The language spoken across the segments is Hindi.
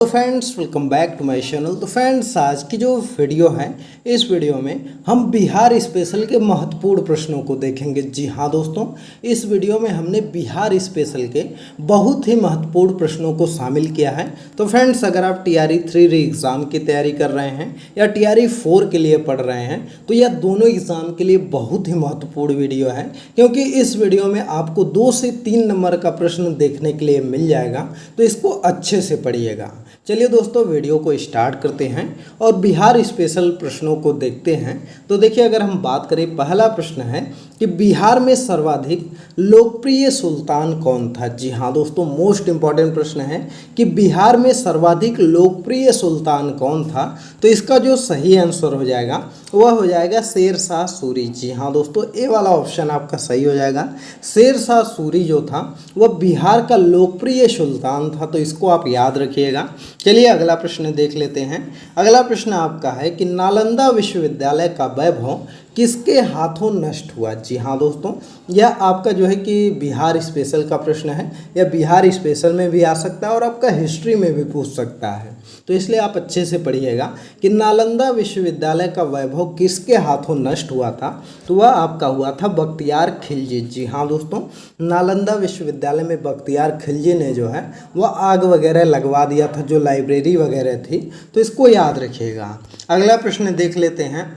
तो friends welcome back to my channel. तो फ्रेंड्स आज की जो वीडियो है इस वीडियो में हम बिहार स्पेशल के महत्वपूर्ण प्रश्नों को देखेंगे। जी हाँ दोस्तों, इस वीडियो में हमने बिहार स्पेशल के बहुत ही महत्वपूर्ण प्रश्नों को शामिल किया है। तो फ्रेंड्स अगर आप TRE 3 री एग्ज़ाम की तैयारी कर रहे हैं या TRE 4 के लिए पढ़ रहे हैं तो यह दोनों एग्ज़ाम के लिए बहुत ही महत्वपूर्ण वीडियो है, क्योंकि इस वीडियो में आपको 2 से 3 नंबर का प्रश्न देखने के लिए मिल जाएगा। तो इसको अच्छे से पढ़िएगा। चलिए दोस्तों वीडियो को स्टार्ट करते हैं और बिहार स्पेशल प्रश्नों को देखते हैं। तो देखिए अगर हम बात करें, पहला प्रश्न है कि बिहार में सर्वाधिक लोकप्रिय सुल्तान कौन था। जी हाँ दोस्तों, मोस्ट इंपॉर्टेंट प्रश्न है कि बिहार में सर्वाधिक लोकप्रिय सुल्तान कौन था। तो इसका जो सही आंसर हो जाएगा वह हो जाएगा शेर शाह सूरी। जी हाँ दोस्तों, ए वाला ऑप्शन आपका सही हो जाएगा। शेर शाह सूरी जो था वह बिहार का लोकप्रिय सुल्तान था, तो इसको आप याद रखिएगा। चलिए अगला प्रश्न देख लेते हैं। अगला प्रश्न आपका है कि नालंदा विश्वविद्यालय का वैभव किसके हाथों नष्ट हुआ। जी हाँ दोस्तों, यह आपका जो है कि बिहार स्पेशल का प्रश्न है, या बिहार स्पेशल में भी आ सकता है और आपका हिस्ट्री में भी पूछ सकता है। तो इसलिए आप अच्छे से पढ़िएगा कि नालंदा विश्वविद्यालय का वैभव किसके हाथों नष्ट हुआ था। तो वह आपका हुआ था बख्तियार खिलजी। जी हाँ दोस्तों, नालंदा विश्वविद्यालय में बख्तियार खिलजी ने जो है वह आग वगैरह लगवा दिया था, जो लाइब्रेरी वगैरह थी। तो इसको याद रखिएगा। अगला प्रश्न देख लेते हैं।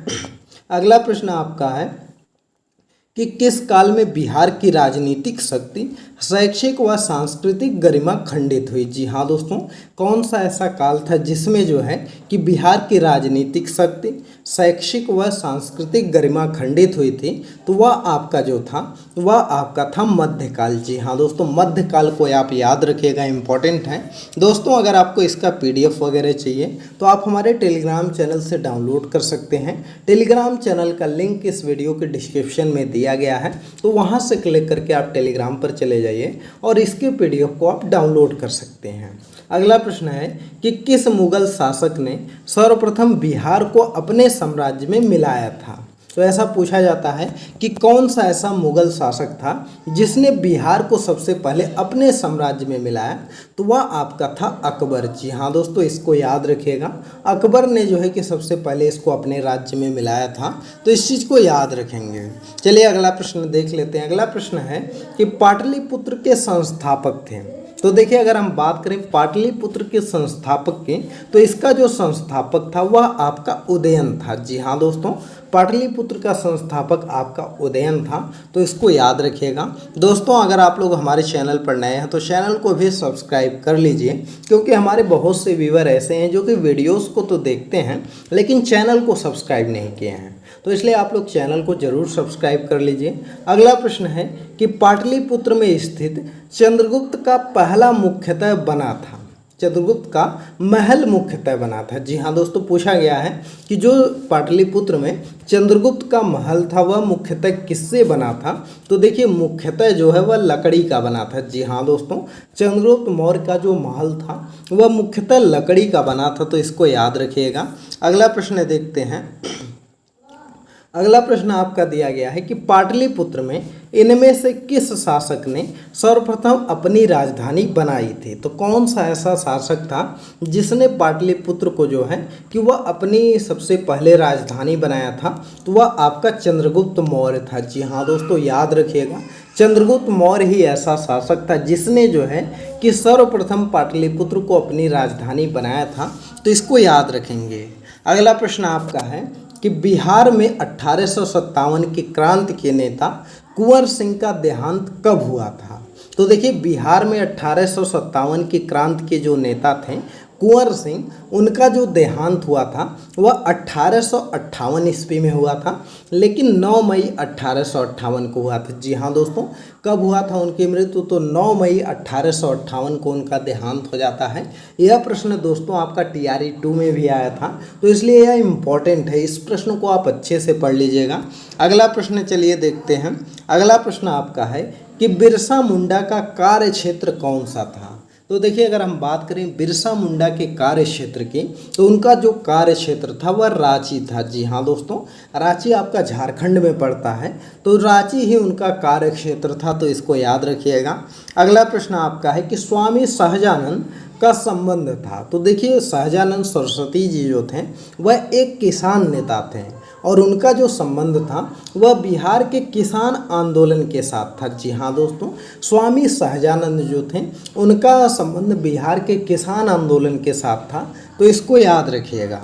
अगला प्रश्न आपका है कि किस काल में बिहार की राजनीतिक शक्ति, शैक्षिक व सांस्कृतिक गरिमा खंडित हुई। जी हाँ दोस्तों, कौन सा ऐसा काल था जिसमें जो है कि बिहार की राजनीतिक शक्ति, शैक्षिक व सांस्कृतिक गरिमा खंडित हुई थी। तो वह आपका जो था वह आपका था मध्यकाल। जी हाँ दोस्तों, मध्यकाल को आप याद रखिएगा, इंपॉर्टेंट है दोस्तों। अगर आपको इसका PDF वगैरह चाहिए तो आप हमारे टेलीग्राम चैनल से डाउनलोड कर सकते हैं। टेलीग्राम चैनल का लिंक इस वीडियो के डिस्क्रिप्शन में दिया गया है, तो वहाँ से क्लिक करके आप टेलीग्राम पर चले जाइए और इसके PDF को आप डाउनलोड कर सकते हैं। अगला प्रश्न है कि किस मुगल शासक ने सर्वप्रथम बिहार को अपने साम्राज्य में मिलाया था। तो ऐसा पूछा जाता है कि कौन सा ऐसा मुगल शासक था जिसने बिहार को सबसे पहले अपने साम्राज्य में मिलाया। तो वह आपका था अकबर। जी हाँ दोस्तों, इसको याद रखिएगा। अकबर ने जो है कि सबसे पहले इसको अपने राज्य में मिलाया था, तो इस चीज़ को याद रखेंगे। चलिए अगला प्रश्न देख लेते हैं। अगला प्रश्न है कि पाटलिपुत्र के संस्थापक थे। तो देखिए अगर हम बात करें पाटलिपुत्र के संस्थापक की, तो इसका जो संस्थापक था वह आपका उदयन था। जी हाँ दोस्तों, पाटलिपुत्र का संस्थापक आपका उदयन था, तो इसको याद रखिएगा। दोस्तों अगर आप लोग हमारे चैनल पर नए हैं तो चैनल को भी सब्सक्राइब कर लीजिए, क्योंकि हमारे बहुत से व्यूअर ऐसे हैं जो कि वीडियोस को तो देखते हैं लेकिन चैनल को सब्सक्राइब नहीं किए हैं। तो इसलिए आप लोग चैनल को जरूर सब्सक्राइब कर लीजिए। अगला प्रश्न है कि पाटलिपुत्र में स्थित चंद्रगुप्त का पहला मुख्यतः बना था। चंद्रगुप्त का महल मुख्यतः बना था। जी हाँ दोस्तों, पूछा गया है कि जो पाटलिपुत्र में चंद्रगुप्त का महल था वह मुख्यतः किससे बना था। तो देखिए मुख्यतः जो है वह लकड़ी का बना था। जी हाँ दोस्तों, चंद्रगुप्त मौर्य का जो महल था वह मुख्यतः लकड़ी का बना था, तो इसको याद रखिएगा। अगला प्रश्न देखते हैं। अगला प्रश्न आपका दिया गया है कि पाटलिपुत्र में इनमें से किस शासक ने सर्वप्रथम अपनी राजधानी बनाई थी। तो कौन सा ऐसा शासक था जिसने पाटलिपुत्र को जो है कि वह अपनी सबसे पहले राजधानी बनाया था। तो वह आपका चंद्रगुप्त मौर्य था। जी हाँ दोस्तों, याद रखिएगा, चंद्रगुप्त मौर्य ही ऐसा शासक था जिसने जो है कि सर्वप्रथम पाटलिपुत्र को अपनी राजधानी बनाया था, तो इसको याद रखेंगे। अगला प्रश्न आपका है कि बिहार में 1857 की क्रांति के नेता कुंवर सिंह का देहांत कब हुआ था। तो देखिए बिहार में 1857 की क्रांति के जो नेता थे कुंवर सिंह, उनका जो देहांत हुआ था वह 1858 ईस्वी में हुआ था, लेकिन 9 मई 1858 को हुआ था। जी हाँ दोस्तों, कब हुआ था उनकी मृत्यु। तो 9 मई 1858 को उनका देहांत हो जाता है। यह प्रश्न दोस्तों आपका TRE 2 में भी आया था, तो इसलिए यह इम्पॉर्टेंट है। इस प्रश्न को आप अच्छे से पढ़ लीजिएगा। अगला प्रश्न चलिए देखते हैं। अगला प्रश्न आपका है कि बिरसा मुंडा का कार्य क्षेत्र कौन सा था। तो देखिए अगर हम बात करें बिरसा मुंडा के कार्य क्षेत्र की, तो उनका जो कार्य क्षेत्र था वह रांची था। जी हाँ दोस्तों, रांची आपका झारखंड में पड़ता है, तो रांची ही उनका कार्य क्षेत्र था, तो इसको याद रखिएगा। अगला प्रश्न आपका है कि स्वामी सहजानंद का संबंध था। तो देखिए सहजानंद सरस्वती जी जो थे वह एक किसान नेता थे और उनका जो संबंध था वह बिहार के किसान आंदोलन के साथ था। जी हाँ दोस्तों, स्वामी सहजानंद जो थे उनका संबंध बिहार के किसान आंदोलन के साथ था, तो इसको याद रखिएगा।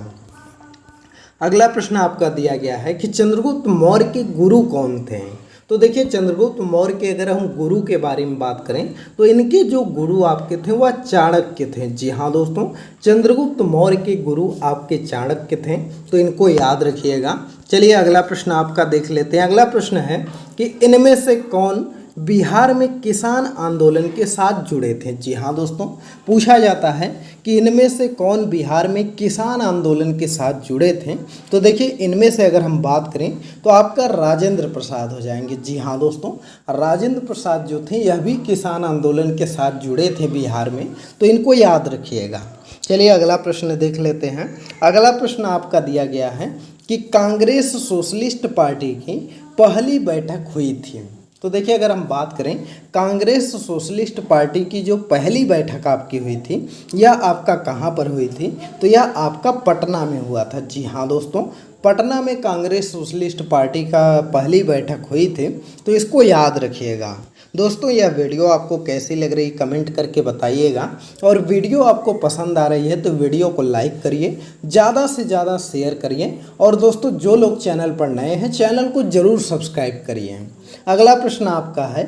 अगला प्रश्न आपका दिया गया है कि चंद्रगुप्त मौर्य के गुरु कौन थे। तो देखिए चंद्रगुप्त मौर्य के अगर हम गुरु के बारे में बात करें तो इनके जो गुरु आपके थे वह चाणक्य थे। जी हाँ दोस्तों, चंद्रगुप्त मौर्य के गुरु आपके चाणक्य थे, तो इनको याद रखिएगा। चलिए अगला प्रश्न आपका देख लेते हैं। अगला प्रश्न है कि इनमें से कौन बिहार में किसान आंदोलन के साथ जुड़े थे। जी हाँ दोस्तों, पूछा जाता है कि इनमें से कौन बिहार में किसान आंदोलन के साथ जुड़े थे। तो देखिए इनमें से अगर हम बात करें तो आपका राजेंद्र प्रसाद हो जाएंगे। जी हाँ दोस्तों, राजेंद्र प्रसाद जो थे यह भी किसान आंदोलन के साथ जुड़े थे बिहार में, तो इनको याद रखिएगा। चलिए अगला प्रश्न देख लेते हैं। अगला प्रश्न आपका दिया गया है कि कांग्रेस सोशलिस्ट पार्टी की पहली बैठक हुई थी। तो देखिए अगर हम बात करें कांग्रेस सोशलिस्ट पार्टी की जो पहली बैठक आपकी हुई थी यह आपका कहाँ पर हुई थी, तो यह आपका पटना में हुआ था। जी हाँ दोस्तों, पटना में कांग्रेस सोशलिस्ट पार्टी का पहली बैठक हुई थी, तो इसको याद रखिएगा। दोस्तों यह वीडियो आपको कैसी लग रही कमेंट करके बताइएगा, और वीडियो आपको पसंद आ रही है तो वीडियो को लाइक करिए, ज़्यादा से ज़्यादा शेयर करिए, और दोस्तों जो लोग चैनल पर नए हैं चैनल को ज़रूर सब्सक्राइब करिए। अगला प्रश्न आपका है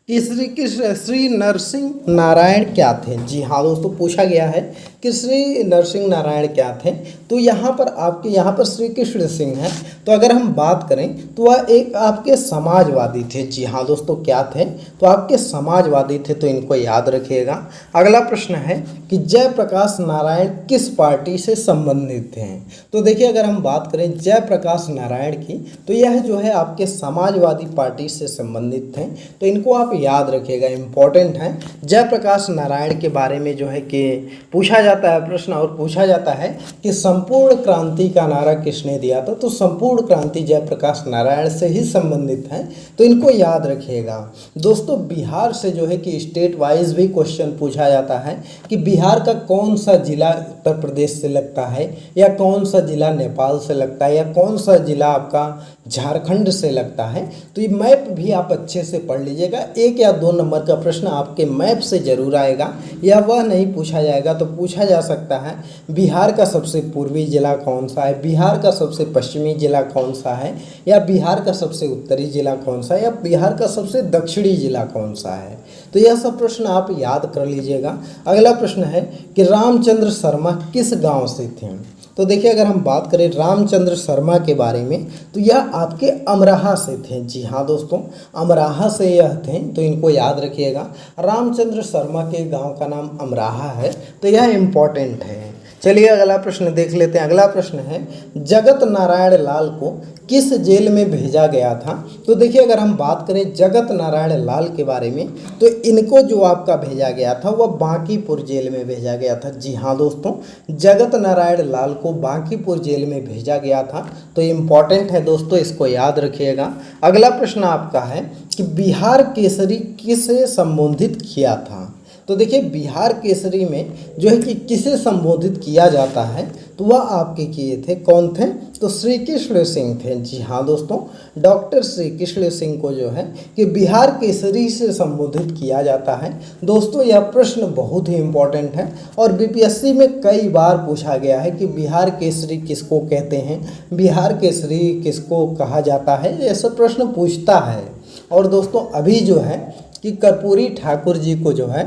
कि श्री नरसिंह नारायण क्या थे। जी हाँ दोस्तों, पूछा गया है कि श्री नरसिंह नारायण क्या थे। तो यहाँ पर श्री कृष्ण सिंह है, तो अगर हम बात करें तो वह एक आपके समाजवादी थे। जी हाँ दोस्तों, क्या थे, तो आपके समाजवादी थे, तो इनको याद रखिएगा। अगला प्रश्न है कि जयप्रकाश नारायण किस पार्टी से संबंधित थे। तो देखिए अगर हम बात करें जयप्रकाश नारायण की, तो यह जो है आपके समाजवादी पार्टी से संबंधित थे, तो इनको आप याद रखिएगा, इम्पोर्टेंट है। जयप्रकाश नारायण के बारे में जो है कि पूछा जाता है प्रश्न, और पूछा जाता है कि संपूर्ण क्रांति का नारा किसने दिया था। तो संपूर्ण क्रांति जयप्रकाश नारायण से ही संबंधित है, तो इनको याद रखिएगा। दोस्तों बिहार से जो है कि स्टेट वाइज भी क्वेश्चन पूछा जाता है कि बिहार का कौन सा जिला उत्तर प्रदेश से लगता है, या कौन सा जिला नेपाल से लगता है, या कौन सा जिला आपका झारखंड से लगता है। तो ये मैप भी आप अच्छे से पढ़ लीजिएगा, 1 या 2 नंबर का प्रश्न आपके मैप से जरूर आएगा, या वह नहीं पूछा जाएगा तो पूछा जा सकता है बिहार का सबसे पूर्वी जिला कौन सा है, बिहार का सबसे पश्चिमी जिला कौन सा है, या बिहार का सबसे उत्तरी जिला कौन सा है, या बिहार का सबसे दक्षिणी जिला कौन सा है। तो यह सब प्रश्न आप याद कर लीजिएगा। अगला प्रश्न है कि रामचंद्र शर्मा किस गांव से थे। तो देखिए अगर हम बात करें रामचंद्र शर्मा के बारे में, तो यह आपके अमराहा से थे। जी हाँ दोस्तों, अमराहा से यह थे, तो इनको याद रखिएगा। रामचंद्र शर्मा के गांव का नाम अमराहा है, तो यह इम्पोर्टेंट है। चलिए अगला प्रश्न देख लेते हैं। अगला प्रश्न है जगत नारायण लाल को किस जेल में भेजा गया था। तो देखिए अगर हम बात करें जगत नारायण लाल के बारे में, तो इनको जो आपका भेजा गया था वह बांकीपुर जेल में भेजा गया था। जी हाँ दोस्तों, जगत नारायण लाल को बांकीपुर जेल में भेजा गया था, तो इम्पॉर्टेंट है दोस्तों, इसको याद रखिएगा। अगला प्रश्न आपका है कि बिहार केसरी किसे संबोधित किया था। तो देखिए बिहार केसरी में जो है कि किसे संबोधित किया जाता है, तो वह आपके किए थे, कौन थे, तो श्री कृष्ण सिंह थे। जी हाँ दोस्तों, डॉक्टर श्री कृष्ण सिंह को जो है कि बिहार केसरी से संबोधित किया जाता है। दोस्तों यह प्रश्न बहुत ही इम्पोर्टेंट है, और बीपीएससी में कई बार पूछा गया है कि बिहार केसरी किसको कहते हैं, बिहार केसरी किसको कहा जाता है, ऐसा प्रश्न पूछता है। और दोस्तों अभी जो है कि कर्पूरी ठाकुर जी को जो है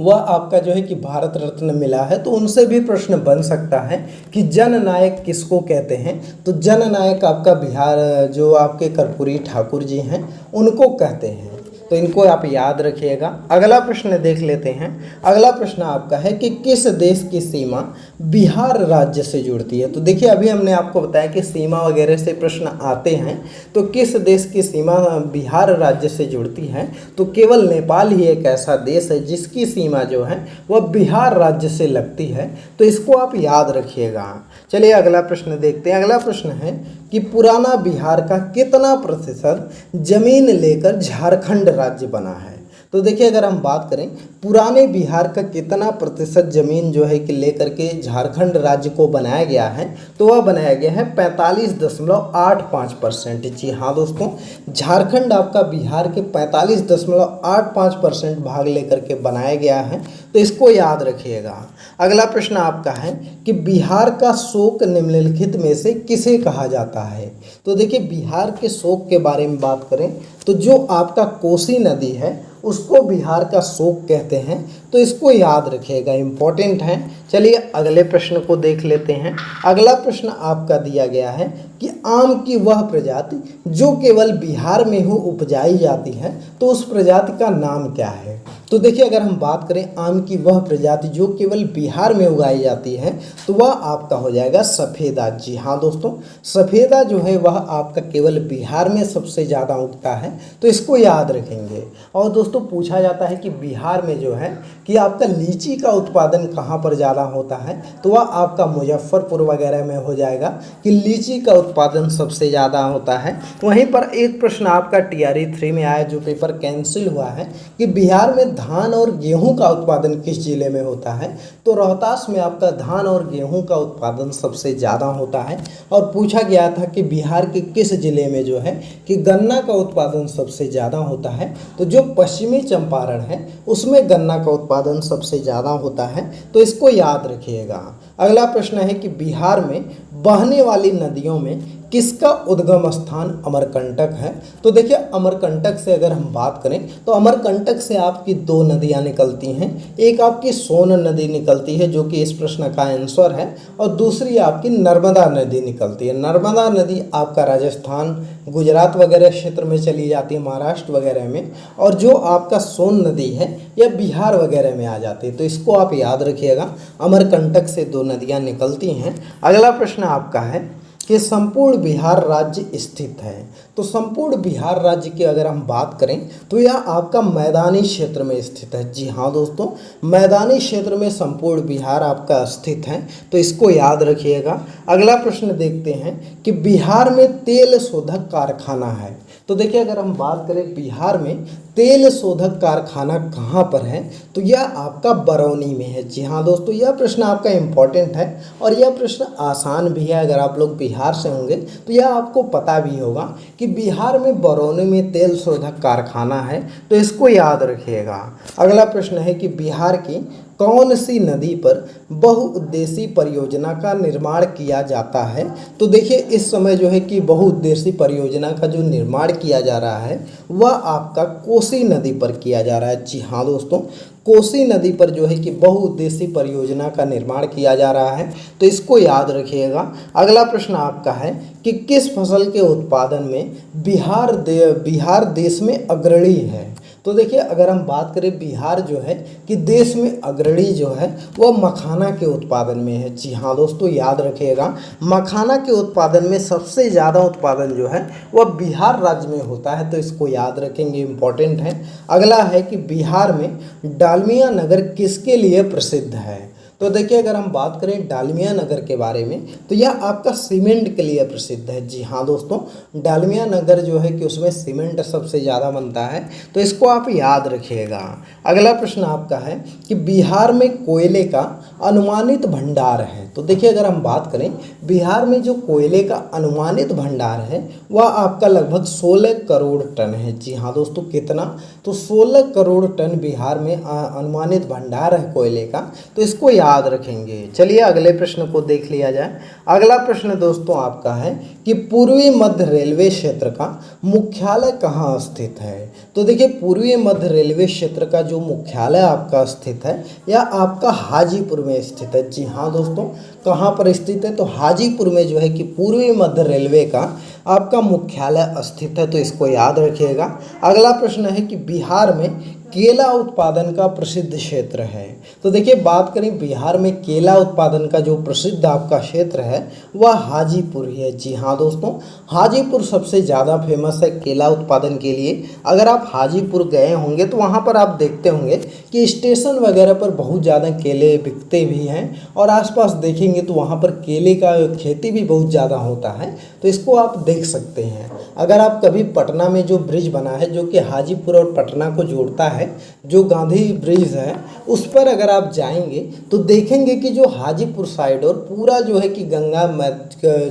वह आपका जो है कि भारत रत्न मिला है, तो उनसे भी प्रश्न बन सकता है कि जननायक किसको कहते हैं। तो जननायक आपका बिहार जो आपके कर्पूरी ठाकुर जी हैं उनको कहते हैं। तो इनको आप याद रखिएगा। अगला प्रश्न देख लेते हैं। अगला प्रश्न आपका है कि किस देश की सीमा बिहार राज्य से जुड़ती है। तो देखिए अभी हमने आपको बताया कि सीमा वगैरह से प्रश्न आते हैं, तो किस देश की सीमा बिहार राज्य से जुड़ती है, तो केवल नेपाल ही एक ऐसा देश है जिसकी सीमा जो है वह बिहार राज्य से लगती है, तो इसको आप याद रखिएगा। चलिए अगला प्रश्न देखते हैं। अगला प्रश्न है कि पुराना बिहार का कितना प्रतिशत जमीन लेकर झारखंड राज्य बना है। तो देखिए अगर हम बात करें पुराने बिहार का कितना प्रतिशत जमीन जो है कि लेकर के झारखंड राज्य को बनाया गया है, तो वह बनाया गया है 45.85%। जी हाँ दोस्तों, झारखंड आपका बिहार के 45.85% भाग लेकर के बनाया गया है, तो इसको याद रखिएगा। अगला प्रश्न आपका है कि बिहार का शोक निम्नलिखित में से किसे कहा जाता है। तो देखिए बिहार के शोक के बारे में बात करें तो जो आपका कोसी नदी है उसको बिहार का शोक कहते हैं, तो इसको याद रखिएगा, इम्पोर्टेंट है। चलिए अगले प्रश्न को देख लेते हैं। अगला प्रश्न आपका दिया गया है कि आम की वह प्रजाति जो केवल बिहार में ही उपजाई जाती है, तो उस प्रजाति का नाम क्या है। तो देखिए अगर हम बात करें आम की वह प्रजाति जो केवल बिहार में उगाई जाती है, तो वह आपका हो जाएगा सफ़ेदा। जी हाँ दोस्तों, सफ़ेदा जो है वह आपका केवल बिहार में सबसे ज़्यादा उगता है, तो इसको याद रखेंगे। और दोस्तों पूछा जाता है कि बिहार में जो है कि आपका लीची का उत्पादन कहाँ पर ज़्यादा होता है, तो वह आपका मुजफ्फरपुर वगैरह में हो जाएगा कि लीची का उत्पादन सबसे ज़्यादा होता है। वहीं पर एक प्रश्न आपका TRE 3 में आया जो पेपर कैंसिल हुआ है कि बिहार में धान और गेहूं का उत्पादन किस जिले में होता है, तो रोहतास में आपका धान और गेहूं का उत्पादन सबसे ज़्यादा होता है। और पूछा गया था कि बिहार के किस जिले में जो है कि गन्ना का उत्पादन सबसे ज़्यादा होता है, तो जो पश्चिमी चंपारण है उसमें गन्ना का उत्पादन सबसे ज़्यादा होता है, तो इसको याद रखिएगा। अगला प्रश्न है कि बिहार में बहने वाली नदियों में किसका उद्गम स्थान अमरकंटक है। तो देखिए अमरकंटक से अगर हम बात करें तो अमरकंटक से आपकी दो नदियां निकलती हैं। एक आपकी सोन नदी निकलती है जो कि इस प्रश्न का आंसर है, और दूसरी आपकी नर्मदा नदी निकलती है। नर्मदा नदी आपका राजस्थान, गुजरात वगैरह क्षेत्र में चली जाती है, महाराष्ट्र वगैरह में, और जो आपका सोन नदी है यह बिहार वगैरह में आ जाती है, तो इसको आप याद रखिएगा। अमरकंटक से दो नदियाँ निकलती हैं। अगला प्रश्न आपका है कि संपूर्ण बिहार राज्य स्थित है। तो संपूर्ण बिहार राज्य की अगर हम बात करें तो यह आपका मैदानी क्षेत्र में स्थित है। जी हाँ दोस्तों, मैदानी क्षेत्र में संपूर्ण बिहार आपका स्थित है, तो इसको याद रखिएगा। अगला प्रश्न देखते हैं कि बिहार में तेल शोधक कारखाना है। तो देखिए अगर हम बात करें बिहार में तेल शोधक कारखाना कहाँ पर है, तो यह आपका बरौनी में है। जी हाँ दोस्तों, यह प्रश्न आपका इम्पॉर्टेंट है और यह प्रश्न आसान भी है। अगर आप लोग बिहार से होंगे तो यह आपको पता भी होगा कि बिहार में बरौनी में तेल शोधक कारखाना है, तो इसको याद रखिएगा। अगला प्रश्न है कि बिहार की कौन सी नदी पर बहुउद्देशीय परियोजना का निर्माण किया जाता है। तो देखिए इस समय जो है कि बहुउद्देशीय परियोजना का जो निर्माण किया जा रहा है वह आपका कोसी नदी पर किया जा रहा है। जी हाँ दोस्तों, कोसी नदी पर जो है कि बहुउद्देशीय परियोजना का निर्माण किया जा रहा है, तो इसको याद रखिएगा। अगला प्रश्न आपका है कि किस फसल के उत्पादन में बिहार देश में अग्रणी है। तो देखिए अगर हम बात करें बिहार जो है कि देश में अग्रणी जो है वह मखाना के उत्पादन में है। जी हाँ दोस्तों, याद रखिएगा, मखाना के उत्पादन में सबसे ज़्यादा उत्पादन जो है वह बिहार राज्य में होता है, तो इसको याद रखेंगे, इम्पॉर्टेंट है। अगला है कि बिहार में डालमिया नगर किसके लिए प्रसिद्ध है। तो देखिए अगर हम बात करें डालमिया नगर के बारे में तो यह आपका सीमेंट के लिए प्रसिद्ध है। जी हाँ दोस्तों, डालमिया नगर जो है कि उसमें सीमेंट सबसे ज़्यादा बनता है, तो इसको आप याद रखिएगा। अगला प्रश्न आपका है कि बिहार में कोयले का अनुमानित भंडार है। तो देखिए अगर हम बात करें बिहार में जो कोयले का अनुमानित भंडार है वह आपका लगभग 16 करोड़ टन है। जी हाँ दोस्तों, कितना, तो 16 करोड़ टन बिहार में अनुमानित भंडार है कोयले का, तो इसको याद रखेंगे। चलिए अगले प्रश्न को देख लिया जाए। अगला प्रश्न दोस्तों आपका है कि पूर्वी मध्य रेलवे क्षेत्र का मुख्यालय कहाँ स्थित है। तो देखिए पूर्वी मध्य रेलवे क्षेत्र का जो मुख्यालय आपका स्थित है यह आपका हाजीपुर में स्थित है। जी हाँ दोस्तों, कहाँ पर स्थित है, तो हाजीपुर में जो है कि पूर्वी मध्य रेलवे का आपका मुख्यालय स्थित है, तो इसको याद रखिएगा। अगला प्रश्न है कि बिहार में केला उत्पादन का प्रसिद्ध क्षेत्र है। तो देखिए, बात करें बिहार में केला उत्पादन का जो प्रसिद्ध आपका क्षेत्र है वह हाजीपुर ही है। जी हाँ दोस्तों, हाजीपुर सबसे ज़्यादा फेमस है केला उत्पादन के लिए। अगर आप हाजीपुर गए होंगे तो वहाँ पर आप देखते होंगे कि स्टेशन वगैरह पर बहुत ज़्यादा केले बिकते भी हैं, और आसपास देखेंगे तो वहाँ पर केले का खेती भी बहुत ज़्यादा होता है, तो इसको आप देख सकते हैं। अगर आप कभी पटना में जो ब्रिज बना है जो कि हाजीपुर और पटना को जोड़ता है, जो गांधी ब्रिज है, उस पर अगर आप जाएंगे तो देखेंगे कि जो हाजीपुर साइड और पूरा जो है कि गंगा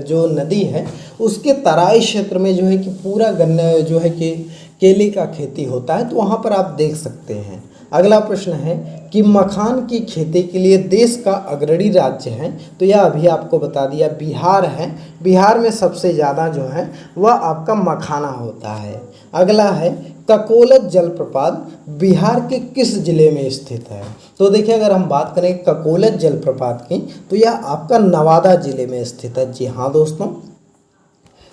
जो नदी है उसके तराई क्षेत्र में जो है कि पूरा गन्ना जो है कि केले का खेती होता है, तो वहाँ पर आप देख सकते हैं। अगला प्रश्न है कि मखान की खेती के लिए देश का अग्रणी राज्य है, तो यह अभी आपको बता दिया बिहार है। बिहार में सबसे ज़्यादा जो है वह आपका मखाना होता है। अगला है ककोलत जलप्रपात बिहार के किस जिले में स्थित है। तो देखिए, अगर हम बात करें ककोलत जलप्रपात की तो यह आपका नवादा जिले में स्थित है। जी हाँ दोस्तों,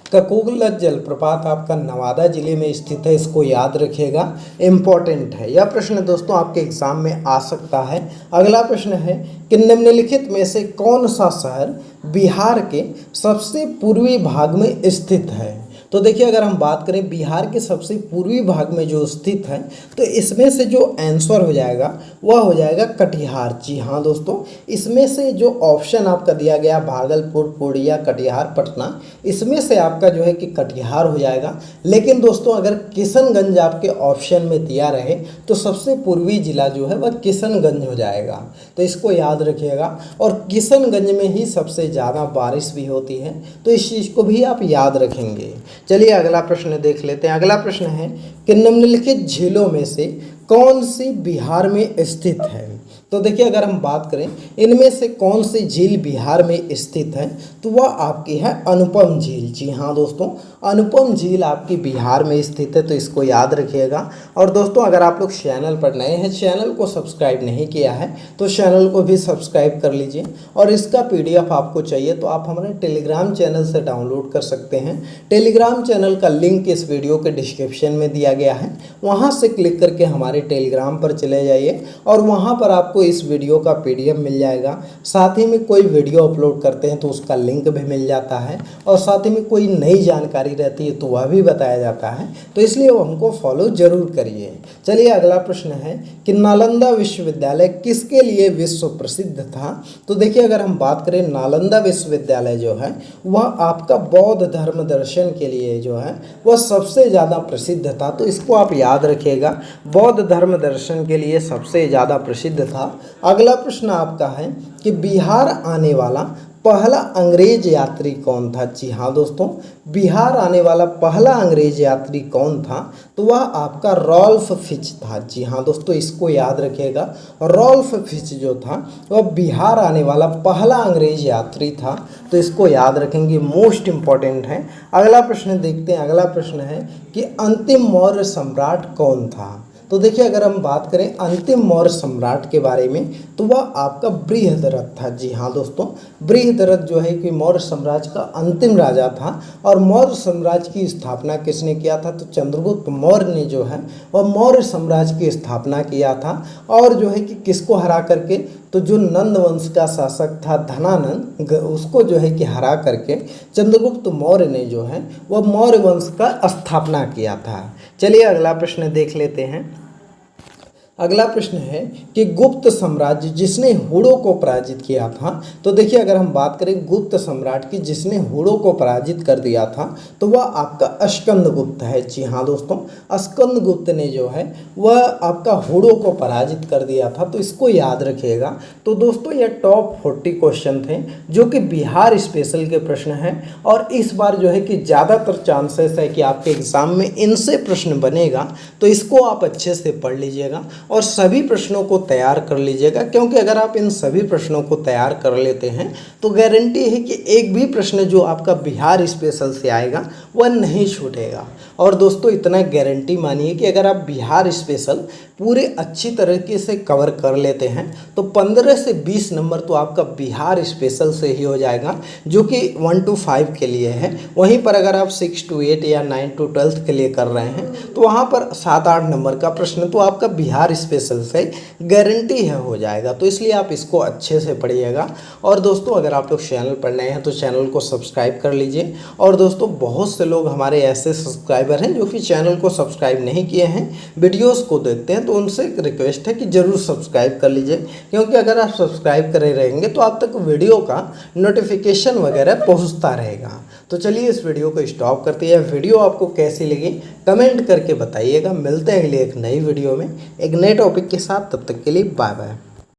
ककोलत जलप्रपात आपका नवादा जिले में स्थित है, इसको याद रखिएगा, इम्पॉर्टेंट है यह प्रश्न दोस्तों, आपके एग्जाम में आ सकता है। अगला प्रश्न है कि निम्नलिखित में से कौन सा शहर बिहार के सबसे पूर्वी भाग में स्थित है। तो देखिए, अगर हम बात करें बिहार के सबसे पूर्वी भाग में जो स्थित है, तो इसमें से जो आंसर हो जाएगा वह हो जाएगा कटिहार। जी हाँ दोस्तों, इसमें से जो ऑप्शन आपका दिया गया भागलपुर, पूर्णिया, कटिहार, पटना, इसमें से आपका जो है कि कटिहार हो जाएगा। लेकिन दोस्तों, अगर किशनगंज आपके ऑप्शन में दिया रहे तो सबसे पूर्वी जिला जो है वह किशनगंज हो जाएगा, तो इसको याद रखिएगा। और किशनगंज में ही सबसे ज़्यादा बारिश भी होती है, तो इस चीज़ को भी आप याद रखेंगे। चलिए अगला प्रश्न देख लेते हैं। अगला प्रश्न है कि निम्नलिखित झीलों में से कौन सी बिहार में स्थित है। तो देखिए, अगर हम बात करें इनमें से कौन सी झील बिहार में स्थित है, तो वह आपकी है अनुपम झील। जी हाँ दोस्तों, अनुपम झील आपकी बिहार में स्थित है, तो इसको याद रखिएगा। और दोस्तों, अगर आप लोग चैनल पर नए हैं, चैनल को सब्सक्राइब नहीं किया है, तो चैनल को भी सब्सक्राइब कर लीजिए। और इसका PDF आपको चाहिए तो आप हमारे टेलीग्राम चैनल से डाउनलोड कर सकते हैं। टेलीग्राम चैनल का लिंक इस वीडियो के डिस्क्रिप्शन में दिया गया है, वहाँ से क्लिक करके हमारे टेलीग्राम पर चले जाइए और वहाँ पर आपको इस वीडियो का PDF मिल जाएगा। साथ ही में कोई वीडियो अपलोड करते हैं तो उसका लिंक भी मिल जाता है, और साथ ही में कोई नई जानकारी रहती है तो वह भी बताया जाता है, तो इसलिए वो हमको फॉलो जरूर करिए। चलिए अगला प्रश्न है कि नालंदा विश्वविद्यालय किसके लिए विश्व प्रसिद्ध था। तो देखिए, अगर हम बात करें नालंदा विश्वविद्यालय जो है वह आपका बौद्ध धर्म दर्शन के लिए जो है वह सबसे ज़्यादा प्रसिद्ध था, तो इसको आप याद रखिएगा, बौद्ध धर्म दर्शन के लिए सबसे ज़्यादा प्रसिद्ध था। अगला प्रश्न आपका है कि बिहार आने वाला पहला अंग्रेज यात्री कौन था। जी हाँ दोस्तों, बिहार आने वाला पहला अंग्रेज यात्री कौन था, तो वह आपका रॉल्फ फिच था। जी हाँ दोस्तों, इसको याद रखिएगा, रॉल्फ फिच जो था वह बिहार आने वाला पहला अंग्रेज यात्री था, तो इसको याद रखेंगे, मोस्ट इम्पॉर्टेंट है। अगला प्रश्न देखते हैं। अगला प्रश्न है कि अंतिम मौर्य सम्राट कौन था। तो देखिए, अगर हम बात करें अंतिम मौर्य सम्राट के बारे में तो वह आपका बृहद्रथ था। जी हाँ दोस्तों, बृहद्रथ जो है कि मौर्य साम्राज्य का अंतिम राजा था। और मौर्य साम्राज्य की स्थापना किसने किया था, तो चंद्रगुप्त मौर्य ने जो है वह मौर्य साम्राज्य की स्थापना किया था। और जो है कि किसको हरा करके, तो जो नंद वंश का शासक था धनानंद, उसको जो है कि हरा करके चंद्रगुप्त मौर्य ने जो है वह मौर्य वंश का स्थापना किया था। चलिए अगला प्रश्न देख लेते हैं। अगला प्रश्न है कि गुप्त साम्राज्य जिसने हुड़ों को पराजित किया था। तो देखिए, अगर हम बात करें गुप्त सम्राट की जिसने हुड़ों को पराजित कर दिया था, तो वह आपका स्कंदगुप्त है। जी हाँ दोस्तों, स्कंदगुप्त ने जो है वह आपका हुड़ों को पराजित कर दिया था, तो इसको याद रखिएगा। तो दोस्तों, यह टॉप 40 क्वेश्चन थे जो कि बिहार स्पेशल के प्रश्न हैं, और इस बार जो है कि ज़्यादातर चांसेस है कि आपके एग्ज़ाम में इनसे प्रश्न बनेगा, तो इसको आप अच्छे से पढ़ लीजिएगा और सभी प्रश्नों को तैयार कर लीजिएगा। क्योंकि अगर आप इन सभी प्रश्नों को तैयार कर लेते हैं तो गारंटी है कि एक भी प्रश्न जो आपका बिहार स्पेशल से आएगा वह नहीं छूटेगा। और दोस्तों, इतना गारंटी मानिए कि अगर आप बिहार स्पेशल पूरे अच्छी तरीके से कवर कर लेते हैं तो 15 से 20 नंबर तो आपका बिहार स्पेशल से ही हो जाएगा, जो कि 1 to 5 के लिए है। वहीं पर अगर आप 6 to 8 या 9 to 12 के लिए कर रहे हैं तो वहाँ पर 7-8 नंबर का प्रश्न तो आपका बिहार स्पेशल से गारंटी है हो जाएगा। तो इसलिए आप इसको अच्छे से पढ़िएगा। और दोस्तों अगर आप लोग चैनल पर नए हैं तो चैनल को सब्सक्राइब कर लीजिए। और दोस्तों बहुत से लोग हमारे ऐसे सब्सक्राइबर हैं जो कि चैनल को सब्सक्राइब नहीं किए हैं, वीडियोस को देखते हैं, तो उनसे एक रिक्वेस्ट है कि ज़रूर सब्सक्राइब कर लीजिए, क्योंकि अगर आप सब्सक्राइब करे रहेंगे तो आप तक वीडियो का नोटिफिकेशन वगैरह पहुंचता रहेगा। तो चलिए इस वीडियो को स्टॉप करते हैं। वीडियो आपको कैसी लगी कमेंट करके बताइएगा। मिलते हैं अगली एक नई वीडियो में एक नए टॉपिक के साथ, तब तक के लिए बाय बाय।